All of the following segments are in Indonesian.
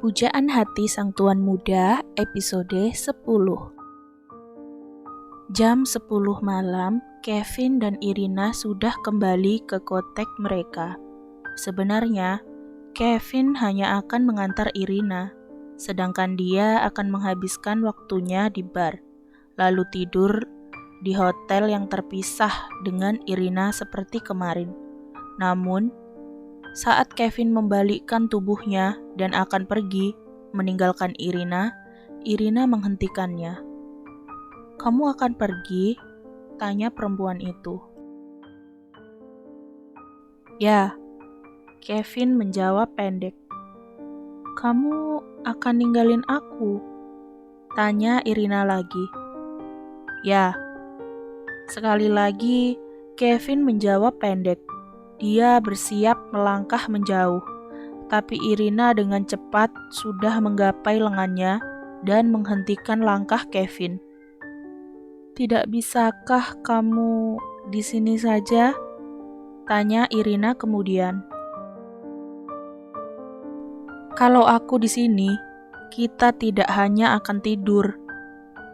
Pujaan Hati Sang Tuan Muda, episode 10. Jam 10 malam, Kevin dan Irina sudah kembali ke kotek mereka. Sebenarnya, Kevin hanya akan mengantar Irina, sedangkan dia akan menghabiskan waktunya di bar, lalu tidur di hotel yang terpisah dengan Irina seperti kemarin. Namun, saat Kevin membalikkan tubuhnya dan akan pergi, meninggalkan Irina, Irina menghentikannya. "Kamu akan pergi?" tanya perempuan itu. "Ya," Kevin menjawab pendek. "Kamu akan ninggalin aku?" tanya Irina lagi. "Ya." Sekali lagi, Kevin menjawab pendek. Dia bersiap melangkah menjauh, tapi Irina dengan cepat sudah menggapai lengannya dan menghentikan langkah Kevin. "Tidak bisakah kamu di sini saja?" tanya Irina kemudian. "Kalau aku di sini, kita tidak hanya akan tidur."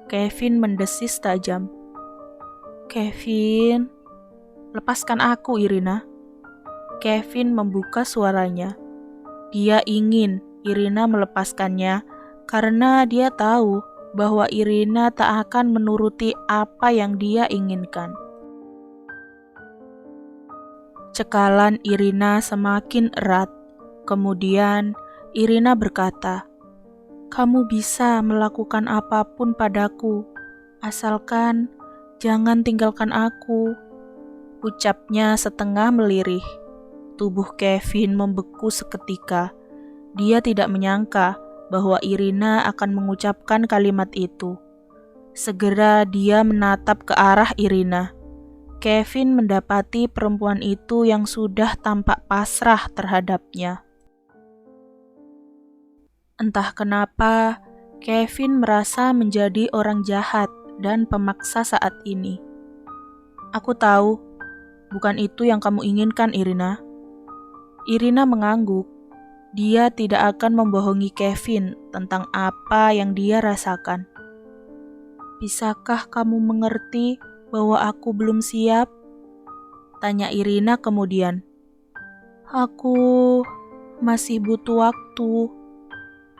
Kevin mendesis tajam. "Kevin, lepaskan aku, Irina." Kevin membuka suaranya. Dia ingin Irina melepaskannya karena dia tahu bahwa Irina tak akan menuruti apa yang dia inginkan. Cekalan Irina semakin erat. Kemudian Irina berkata, "Kamu bisa melakukan apapun padaku, asalkan jangan tinggalkan aku." Ucapnya setengah melirih. Tubuh Kevin membeku seketika. Dia tidak menyangka bahwa Irina akan mengucapkan kalimat itu. Segera dia menatap ke arah Irina. Kevin mendapati perempuan itu yang sudah tampak pasrah terhadapnya. Entah kenapa, Kevin merasa menjadi orang jahat dan pemaksa saat ini. "Aku tahu, bukan itu yang kamu inginkan, Irina." Irina mengangguk. Dia tidak akan membohongi Kevin tentang apa yang dia rasakan. "Bisakah kamu mengerti bahwa aku belum siap?" tanya Irina kemudian. "Aku masih butuh waktu."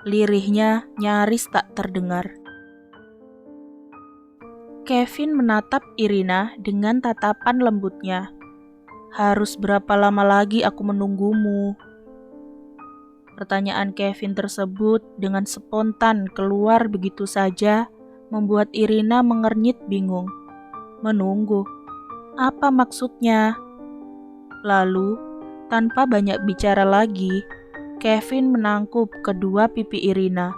Lirihnya nyaris tak terdengar. Kevin menatap Irina dengan tatapan lembutnya. "Harus berapa lama lagi aku menunggumu?" Pertanyaan Kevin tersebut dengan spontan keluar begitu saja membuat Irina mengernyit bingung. Menunggu? Apa maksudnya? Lalu, tanpa banyak bicara lagi, Kevin menangkup kedua pipi Irina,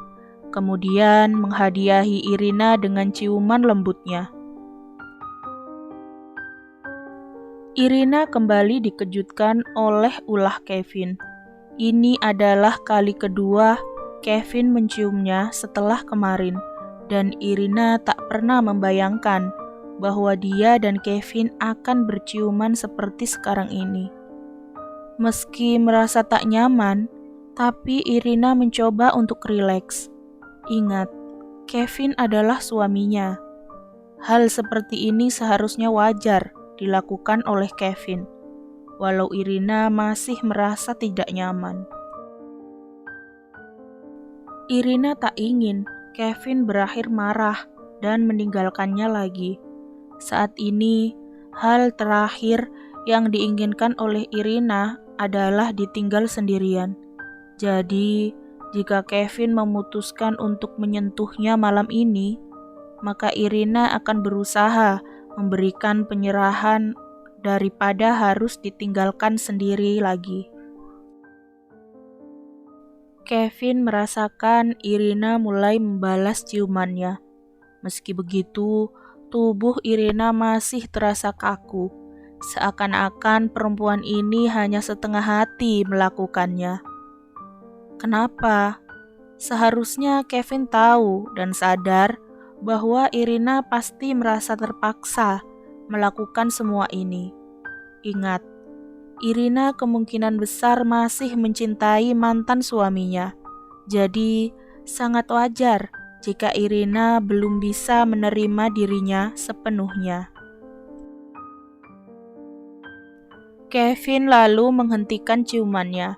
kemudian menghadiahi Irina dengan ciuman lembutnya. Irina kembali dikejutkan oleh ulah Kevin. Ini adalah kali kedua Kevin menciumnya setelah kemarin, dan Irina tak pernah membayangkan bahwa dia dan Kevin akan berciuman seperti sekarang ini. Meski merasa tak nyaman, tapi Irina mencoba untuk rileks. Ingat, Kevin adalah suaminya. Hal seperti ini seharusnya wajar dilakukan oleh Kevin, walau Irina masih merasa tidak nyaman. Irina tak ingin Kevin berakhir marah dan meninggalkannya lagi. Saat ini, hal terakhir yang diinginkan oleh Irina adalah ditinggal sendirian. Jadi, jika Kevin memutuskan untuk menyentuhnya malam ini, maka Irina akan berusaha memberikan penyerahan daripada harus ditinggalkan sendiri lagi. Kevin merasakan Irina mulai membalas ciumannya. Meski begitu, tubuh Irina masih terasa kaku, seakan-akan perempuan ini hanya setengah hati melakukannya. Kenapa? Seharusnya Kevin tahu dan sadar bahwa Irina pasti merasa terpaksa melakukan semua ini. Ingat, Irina kemungkinan besar masih mencintai mantan suaminya. Jadi, sangat wajar jika Irina belum bisa menerima dirinya sepenuhnya. Kevin lalu menghentikan ciumannya.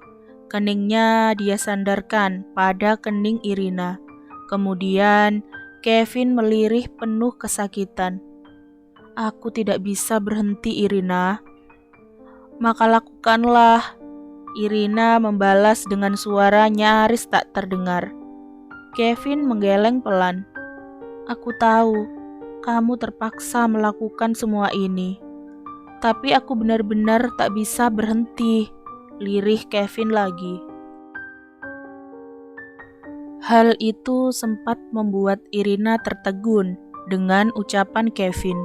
Keningnya dia sandarkan pada kening Irina. Kemudian, Kevin melirih penuh kesakitan. "Aku tidak bisa berhenti, Irina." "Maka lakukanlah," Irina membalas dengan suara nyaris tak terdengar. Kevin menggeleng pelan. "Aku tahu, kamu terpaksa melakukan semua ini. Tapi aku benar-benar tak bisa berhenti," lirih Kevin lagi. Hal itu sempat membuat Irina tertegun dengan ucapan Kevin.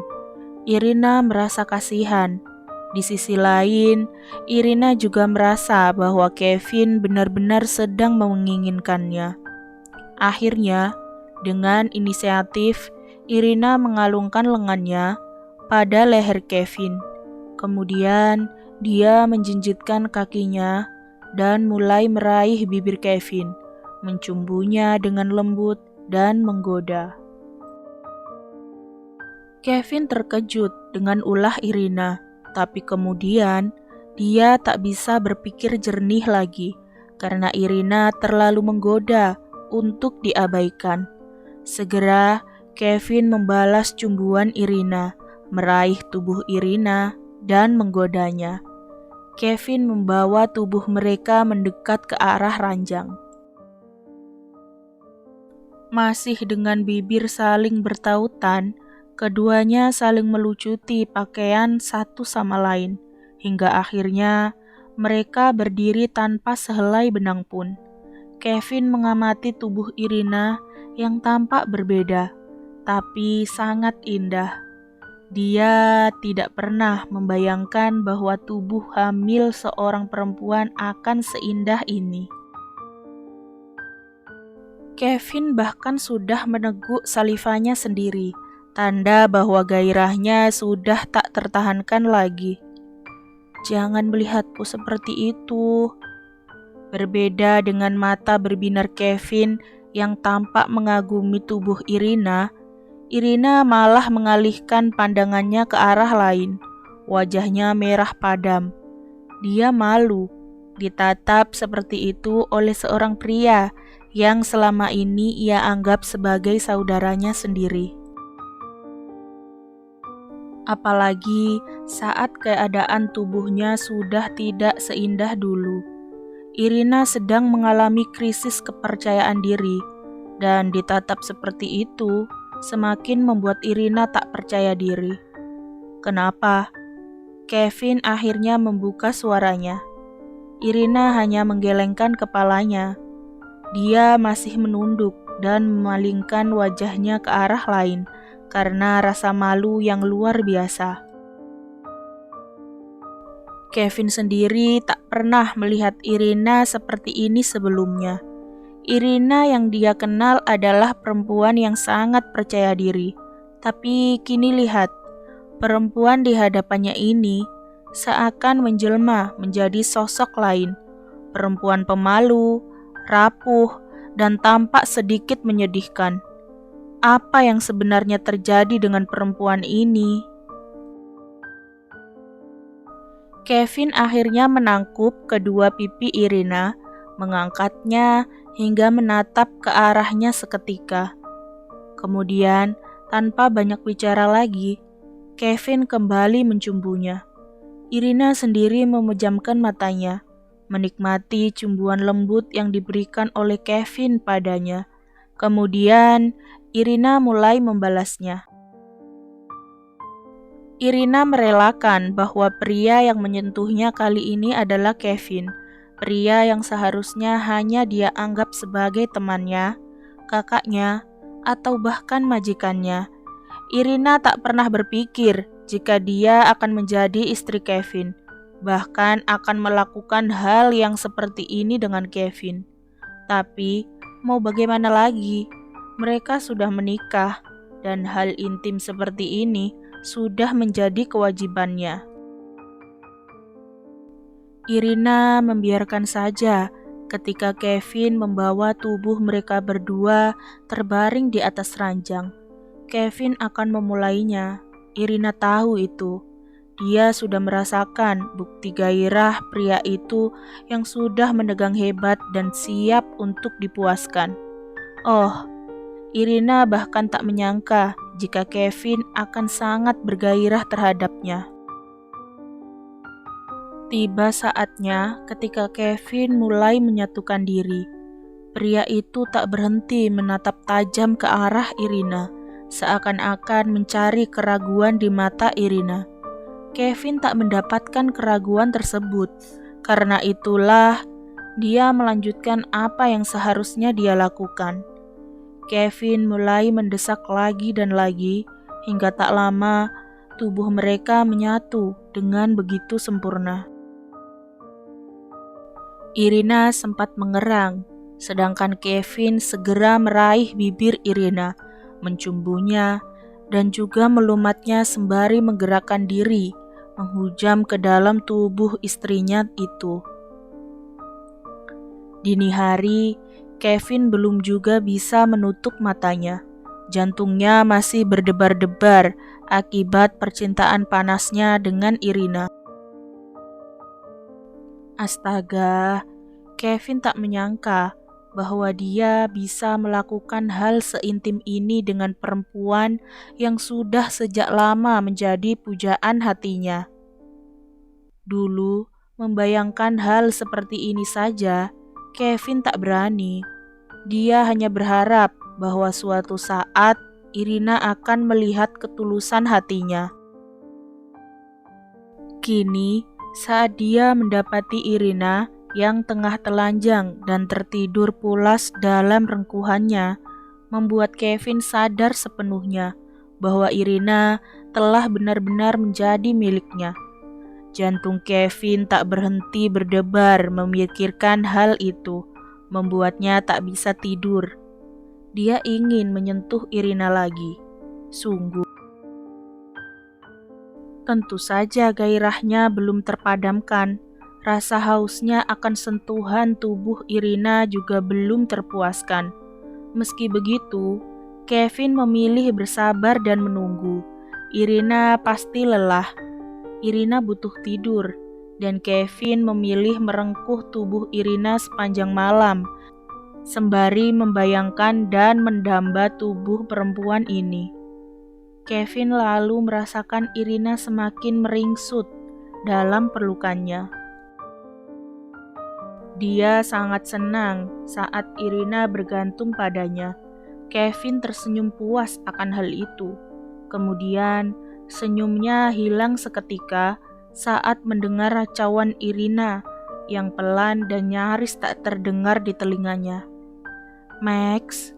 Irina merasa kasihan. Di sisi lain, Irina juga merasa bahwa Kevin benar-benar sedang menginginkannya. Akhirnya, dengan inisiatif, Irina mengalungkan lengannya pada leher Kevin. Kemudian, dia menjinjitkan kakinya dan mulai meraih bibir Kevin, mencumbunya dengan lembut dan menggoda. Kevin terkejut dengan ulah Irina, tapi kemudian dia tak bisa berpikir jernih lagi karena Irina terlalu menggoda untuk diabaikan. Segera Kevin membalas cumbuan Irina, meraih tubuh Irina dan menggodanya. Kevin membawa tubuh mereka mendekat ke arah ranjang. Masih dengan bibir saling bertautan, keduanya saling melucuti pakaian satu sama lain, hingga akhirnya mereka berdiri tanpa sehelai benang pun. Kevin mengamati tubuh Irina yang tampak berbeda, tapi sangat indah. Dia tidak pernah membayangkan bahwa tubuh hamil seorang perempuan akan seindah ini. Kevin bahkan sudah meneguk salivanya sendiri, tanda bahwa gairahnya sudah tak tertahankan lagi. "Jangan melihatku seperti itu." Berbeda dengan mata berbinar Kevin yang tampak mengagumi tubuh Irina, Irina malah mengalihkan pandangannya ke arah lain. Wajahnya merah padam. Dia malu ditatap seperti itu oleh seorang pria yang selama ini ia anggap sebagai saudaranya sendiri. Apalagi saat keadaan tubuhnya sudah tidak seindah dulu. Irina sedang mengalami krisis kepercayaan diri, dan ditatap seperti itu semakin membuat Irina tak percaya diri. "Kenapa?" Kevin akhirnya membuka suaranya. Irina hanya menggelengkan kepalanya. Dia masih menunduk dan memalingkan wajahnya ke arah lain karena rasa malu yang luar biasa. Kevin sendiri tak pernah melihat Irina seperti ini sebelumnya. Irina yang dia kenal adalah perempuan yang sangat percaya diri. Tapi kini lihat, perempuan di hadapannya ini seakan menjelma menjadi sosok lain. Perempuan pemalu, rapuh, dan tampak sedikit menyedihkan. Apa yang sebenarnya terjadi dengan perempuan ini? Kevin akhirnya menangkup kedua pipi Irina, mengangkatnya hingga menatap ke arahnya seketika. Kemudian, tanpa banyak bicara lagi, Kevin kembali mencumbunya. Irina sendiri memejamkan matanya, menikmati cumbuan lembut yang diberikan oleh Kevin padanya. Kemudian, Irina mulai membalasnya. Irina merelakan bahwa pria yang menyentuhnya kali ini adalah Kevin, pria yang seharusnya hanya dia anggap sebagai temannya, kakaknya, atau bahkan majikannya. Irina tak pernah berpikir jika dia akan menjadi istri Kevin, bahkan akan melakukan hal yang seperti ini dengan Kevin. Tapi, mau bagaimana lagi? Mereka sudah menikah, dan hal intim seperti ini sudah menjadi kewajibannya. Irina membiarkan saja ketika Kevin membawa tubuh mereka berdua terbaring di atas ranjang. Kevin akan memulainya. Irina tahu itu. Dia sudah merasakan bukti gairah pria itu yang sudah menegang hebat dan siap untuk dipuaskan. Oh, Irina bahkan tak menyangka jika Kevin akan sangat bergairah terhadapnya. Tiba saatnya ketika Kevin mulai menyatukan diri. Pria itu tak berhenti menatap tajam ke arah Irina, seakan-akan mencari keraguan di mata Irina. Kevin tak mendapatkan keraguan tersebut, karena itulah dia melanjutkan apa yang seharusnya dia lakukan. Kevin mulai mendesak lagi dan lagi, hingga tak lama tubuh mereka menyatu dengan begitu sempurna. Irina sempat mengerang, sedangkan Kevin segera meraih bibir Irina, mencumbunya, dan juga melumatnya sembari menggerakkan diri, menghujam ke dalam tubuh istrinya itu. Dini hari, Kevin belum juga bisa menutup matanya. Jantungnya masih berdebar-debar akibat percintaan panasnya dengan Irina. Astaga, Kevin tak menyangka bahwa dia bisa melakukan hal seintim ini dengan perempuan yang sudah sejak lama menjadi pujaan hatinya. Dulu, membayangkan hal seperti ini saja, Kevin tak berani. Dia hanya berharap bahwa suatu saat Irina akan melihat ketulusan hatinya. Kini, saat dia mendapati Irina yang tengah telanjang dan tertidur pulas dalam rengkuhannya, membuat Kevin sadar sepenuhnya bahwa Irina telah benar-benar menjadi miliknya. Jantung Kevin tak berhenti berdebar memikirkan hal itu, membuatnya tak bisa tidur. Dia ingin menyentuh Irina lagi. Sungguh. Tentu saja gairahnya belum terpadamkan. Rasa hausnya akan sentuhan tubuh Irina juga belum terpuaskan. Meski begitu, Kevin memilih bersabar dan menunggu. Irina pasti lelah. Irina butuh tidur, dan Kevin memilih merengkuh tubuh Irina sepanjang malam, sembari membayangkan dan mendamba tubuh perempuan ini. Kevin lalu merasakan Irina semakin meringsut dalam pelukannya. Dia sangat senang saat Irina bergantung padanya. Kevin tersenyum puas akan hal itu. Kemudian, senyumnya hilang seketika saat mendengar racauan Irina yang pelan dan nyaris tak terdengar di telinganya. "Max,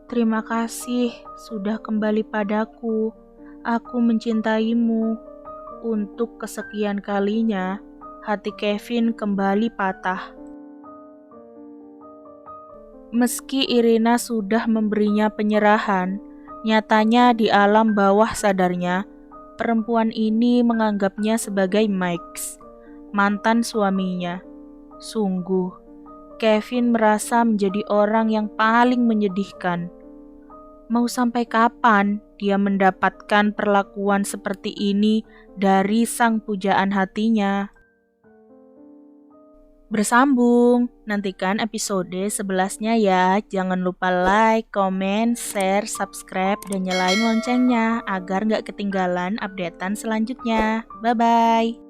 terima kasih sudah kembali padaku. Aku mencintaimu." Untuk kesekian kalinya, hati Kevin kembali patah. Meski Irina sudah memberinya penyerahan, nyatanya di alam bawah sadarnya, perempuan ini menganggapnya sebagai Max, mantan suaminya. Sungguh, Kevin merasa menjadi orang yang paling menyedihkan. Mau sampai kapan dia mendapatkan perlakuan seperti ini dari sang pujaan hatinya? Bersambung, nantikan episode 11-nya ya. Jangan lupa like, komen, share, subscribe, dan nyalain loncengnya agar nggak ketinggalan updatean selanjutnya. Bye-bye.